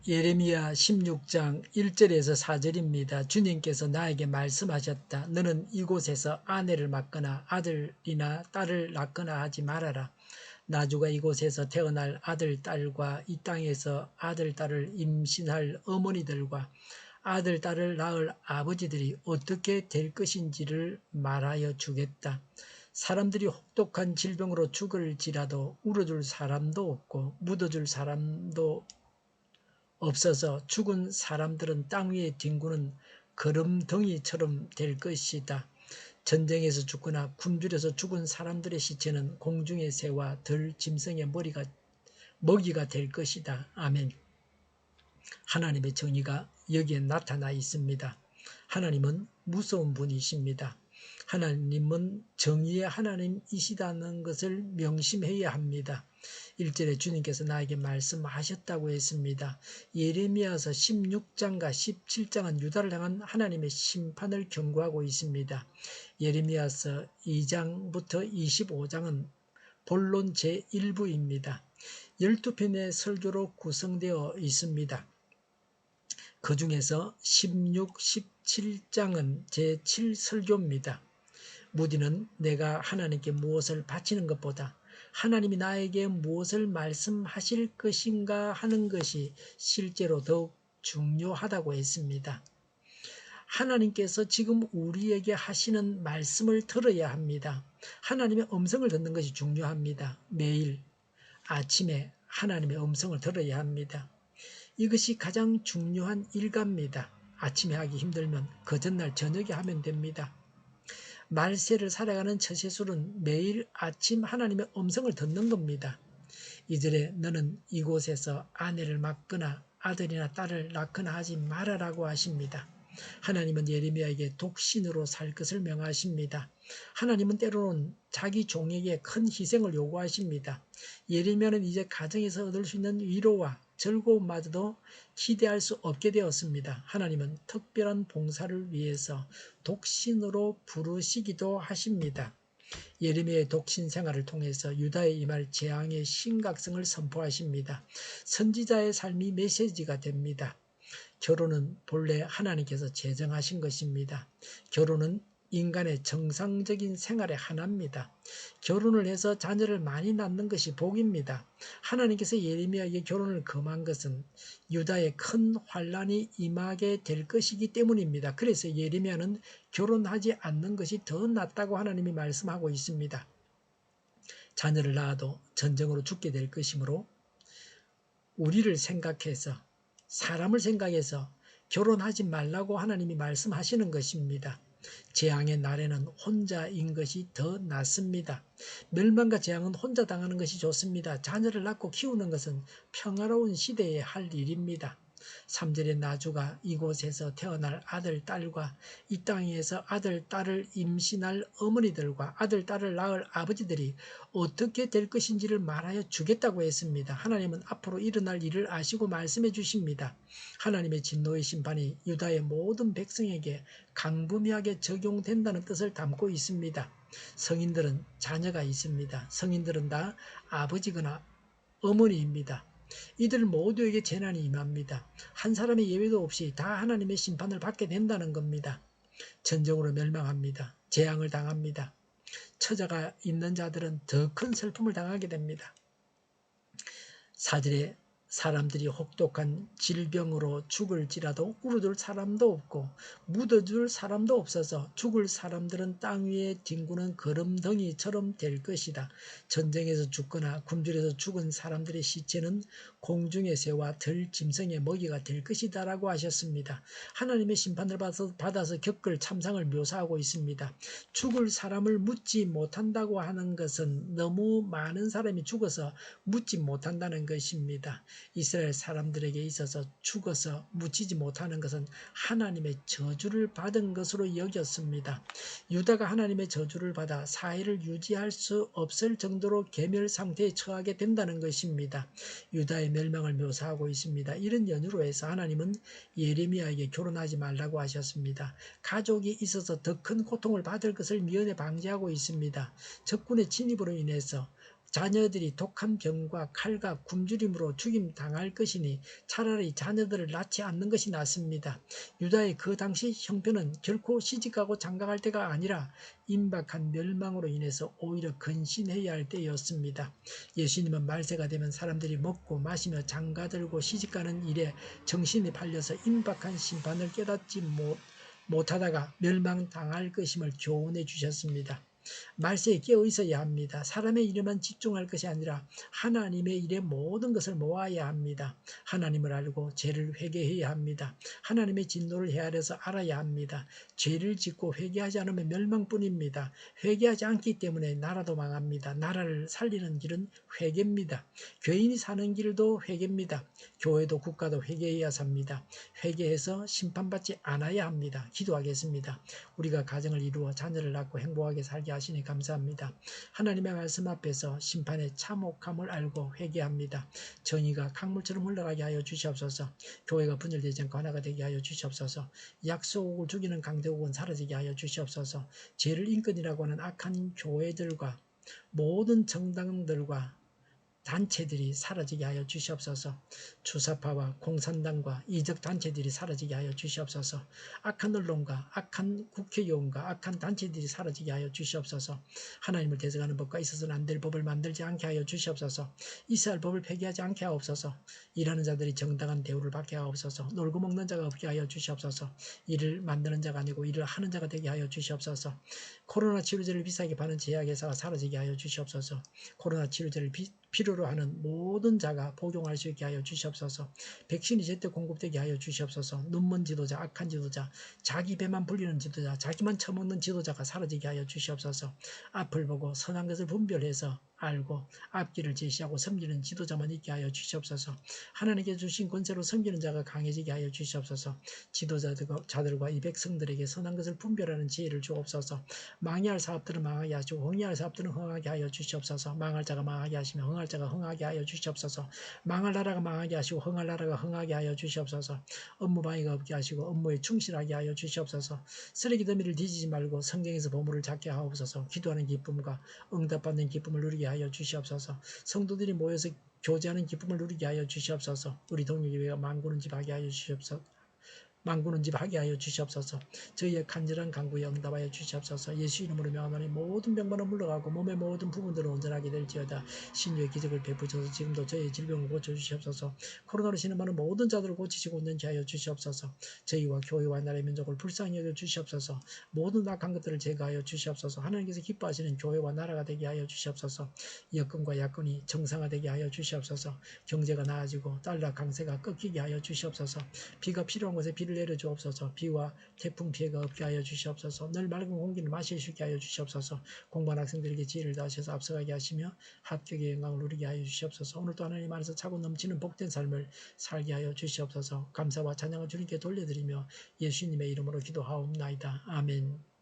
예레미야 16장 1절에서 4절입니다. 주님께서 나에게 말씀하셨다. 너는 이곳에서 아내를 맡거나 아들이나 딸을 낳거나 하지 말아라. 나주가 이곳에서 태어날 아들, 딸과 이 땅에서 아들, 딸을 임신할 어머니들과 아들, 딸을 낳을 아버지들이 어떻게 될 것인지를 말하여 주겠다. 사람들이 혹독한 질병으로 죽을지라도 울어줄 사람도 없고 묻어줄 사람도 없어서 죽은 사람들은 땅 위에 뒹구는 거름덩이처럼 될 것이다. 전쟁에서 죽거나 굶주려서 죽은 사람들의 시체는 공중의 새와 들 짐승의 먹이가 될 것이다. 아멘. 하나님의 정의가 여기에 나타나 있습니다. 하나님은 무서운 분이십니다. 하나님은 정의의 하나님이시다는 것을 명심해야 합니다. 1절에 주님께서 나에게 말씀하셨다고 했습니다. 예레미야서 16장과 17장은 유다를 향한 하나님의 심판을 경고하고 있습니다. 예레미야서 2장부터 25장은 본론 제1부입니다. 12편의 설교로 구성되어 있습니다. 그 중에서 16, 17장은 제7설교입니다. 무디는 내가 하나님께 무엇을 바치는 것보다 하나님이 나에게 무엇을 말씀하실 것인가 하는 것이 실제로 더욱 중요하다고 했습니다. 하나님께서 지금 우리에게 하시는 말씀을 들어야 합니다. 하나님의 음성을 듣는 것이 중요합니다. 매일 아침에 하나님의 음성을 들어야 합니다. 이것이 가장 중요한 일과입니다. 아침에 하기 힘들면 그 전날 저녁에 하면 됩니다. 말세를 살아가는 처세술은 매일 아침 하나님의 음성을 듣는 겁니다. 2절에 너는 이곳에서 아내를 맡거나 아들이나 딸을 낳거나 하지 말아라고 하십니다. 하나님은 예레미야에게 독신으로 살 것을 명하십니다. 하나님은 때로는 자기 종에게 큰 희생을 요구하십니다. 예레미야는 이제 가정에서 얻을 수 있는 위로와 즐거움마저도 기대할 수 없게 되었습니다. 하나님은 특별한 봉사를 위해서 독신으로 부르시기도 하십니다. 예레미야의 독신 생활을 통해서 유다에 임할 재앙의 심각성을 선포하십니다. 선지자의 삶이 메시지가 됩니다. 결혼은 본래 하나님께서 제정하신 것입니다. 결혼은 인간의 정상적인 생활의 하나입니다. 결혼을 해서 자녀를 많이 낳는 것이 복입니다. 하나님께서 예레미야에게 결혼을 금한 것은 유다에 큰 환란이 임하게 될 것이기 때문입니다. 그래서 예레미야는 결혼하지 않는 것이 더 낫다고 하나님이 말씀하고 있습니다. 자녀를 낳아도 전쟁으로 죽게 될 것이므로 우리를 생각해서 사람을 생각해서 결혼하지 말라고 하나님이 말씀하시는 것입니다. 재앙의 날에는 혼자인 것이 더 낫습니다. 멸망과 재앙은 혼자 당하는 것이 좋습니다. 자녀를 낳고 키우는 것은 평화로운 시대에 할 일입니다. 3절의 나주가 이곳에서 태어날 아들, 딸과 이 땅에서 아들, 딸을 임신할 어머니들과 아들, 딸을 낳을 아버지들이 어떻게 될 것인지를 말하여 주겠다고 했습니다. 하나님은 앞으로 일어날 일을 아시고 말씀해 주십니다. 하나님의 진노의 심판이 유다의 모든 백성에게 강분하게 적용된다는 뜻을 담고 있습니다. 성인들은 자녀가 있습니다. 성인들은 다 아버지거나 어머니입니다. 이들 모두에게 재난이 임합니다. 한 사람의 예외도 없이 다 하나님의 심판을 받게 된다는 겁니다. 전쟁으로 멸망합니다. 재앙을 당합니다. 처자가 있는 자들은 더 큰 슬픔을 당하게 됩니다. 4절에 사람들이 혹독한 질병으로 죽을지라도 울어줄 사람도 없고 묻어줄 사람도 없어서 죽을 사람들은 땅 위에 뒹구는 거름덩이처럼 될 것이다. 전쟁에서 죽거나 굶주려서 죽은 사람들의 시체는 공중의 새와 들 짐승의 먹이가 될 것이다 라고 하셨습니다. 하나님의 심판을 받아서 겪을 참상을 묘사하고 있습니다. 죽을 사람을 묻지 못한다고 하는 것은 너무 많은 사람이 죽어서 묻지 못한다는 것입니다. 이스라엘 사람들에게 있어서 죽어서 묻히지 못하는 것은 하나님의 저주를 받은 것으로 여겼습니다. 유다가 하나님의 저주를 받아 사회를 유지할 수 없을 정도로 괴멸 상태에 처하게 된다는 것입니다. 유다의 멸망을 묘사하고 있습니다. 이런 연유로 해서 하나님은 예레미야에게 결혼하지 말라고 하셨습니다. 가족이 있어서 더 큰 고통을 받을 것을 미연에 방지하고 있습니다. 적군의 침입으로 인해서 자녀들이 독한 병과 칼과 굶주림으로 죽임 당할 것이니 차라리 자녀들을 낳지 않는 것이 낫습니다. 유다의 그 당시 형편은 결코 시집가고 장가갈 때가 아니라 임박한 멸망으로 인해서 오히려 근신해야 할 때였습니다. 예수님은 말세가 되면 사람들이 먹고 마시며 장가들고 시집가는 일에 정신이 팔려서 임박한 심판을 깨닫지 못하다가 멸망당할 것임을 교훈해 주셨습니다. 말세에 깨어 있어야 합니다. 사람의 일에만 집중할 것이 아니라 하나님의 일에 모든 것을 모아야 합니다. 하나님을 알고 죄를 회개해야 합니다. 하나님의 진노를 헤아려서 알아야 합니다. 죄를 짓고 회개하지 않으면 멸망뿐입니다. 회개하지 않기 때문에 나라도 망합니다. 나라를 살리는 길은 회개입니다. 교인이 사는 길도 회개입니다. 교회도 국가도 회개해야 삽니다. 회개해서 심판받지 않아야 합니다. 기도하겠습니다. 우리가 가정을 이루어 자녀를 낳고 행복하게 살게 하시니 감사합니다. 하나님의 말씀 앞에서 심판의 참혹함을 알고 회개합니다. 정의가 강물처럼 흘러가게 하여 주시옵소서. 교회가 분열되지 않고 하나가 되게 하여 주시옵소서. 약속을 죽이는 강대국은 사라지게 하여 주시옵소서. 죄를 인권이라고 하는 악한 교회들과 모든 정당들과 단체들이 사라지게 하여 주시옵소서. 주사파와 공산당과 이적 단체들이 사라지게 하여 주시옵소서. 악한 언론과 악한 국회의원과 악한 단체들이 사라지게 하여 주시옵소서. 하나님을 대적하는 법과 있어서는 안 될 법을 만들지 않게 하여 주시옵소서. 이스라엘 법을 폐기하지 않게 하옵소서. 일하는 자들이 정당한 대우를 받게 하옵소서. 놀고 먹는 자가 없게 하여 주시옵소서. 일을 만드는 자가 아니고 일을 하는 자가 되게 하여 주시옵소서. 코로나 치료제를 비싸게 파는 제약회사가 사라지게 하여 주시옵소서. 코로나 치료제를 필요로 하는 모든 자가 복용할 수 있게 하여 주시옵소서. 백신이 제때 공급되게 하여 주시옵소서. 눈먼 지도자, 악한 지도자, 자기 배만 불리는 지도자, 자기만 처먹는 지도자가 사라지게 하여 주시옵소서. 앞을 보고 선한 것을 분별해서 알고 앞길을 제시하고 섬기는 지도자만 있게 하여 주시옵소서. 하나님께 주신 권세로 섬기는 자가 강해지게 하여 주시옵소서. 지도자들과 이 백성들에게 선한 것을 분별하는 지혜를 주옵소서. 망해할 사업들은 망하게 하시고 흥해할 사업들은 흥하게 하여 주시옵소서. 망할 자가 망하게 하시며 흥할 자가 흥하게 하여 주시옵소서. 망할 나라가 망하게 하시고 흥할 나라가 흥하게 하여 주시옵소서. 업무 방해가 없게 하시고 업무에 충실하게 하여 주시옵소서. 쓰레기 더미를 뒤지지 말고 성경에서 보물을 찾게 하옵소서. 기도하는 기쁨과 응답받는 기쁨을 누리게 하여 주시옵소서. 성도들이 모여서 교제하는 기쁨을 누리게 하여 주시옵소서. 우리 동료교회가 만구는 집 하게 하여 주시옵소서. 만구는 집 하게 하여 주시옵소서. 저희의 간절한 간구에 응답하여 주시옵소서. 예수 이름으로 명하노니 모든 병만은 물러가고 몸의 모든 부분들은 온전하게 될지어다. 신유의 기적을 베푸셔서 지금도 저희의 질병을 고쳐주시옵소서. 코로나로 신음하는 모든 자들을 고치시고 온전케 하여 주시옵소서. 저희와 교회와 나라의 민족을 불쌍히 여겨 주시옵소서. 모든 악한 것들을 제거하여 주시옵소서. 하나님께서 기뻐하시는 교회와 나라가 되게 하여 주시옵소서. 여건과 야건이 정상화되게 하여 주시옵소서. 경제가 나아지고 달러 강세가 꺾이게 하여 주시옵소서. 비가 필요한 곳에 비를 내려 주옵소서. 비와 태풍 피해가 없게 하여 주시옵소서. 늘 맑은 공기를 마실 수 있게 하여 주시옵소서. 공부한 학생들에게 지혜를 다하셔서 앞서가게 하시며 합격의 영광을 누리게 하여 주시옵소서. 오늘도 하나님 안에서 차고 넘치는 복된 삶을 살게 하여 주시옵소서. 감사와 찬양을 주님께 돌려드리며 예수님의 이름으로 기도하옵나이다. 아멘.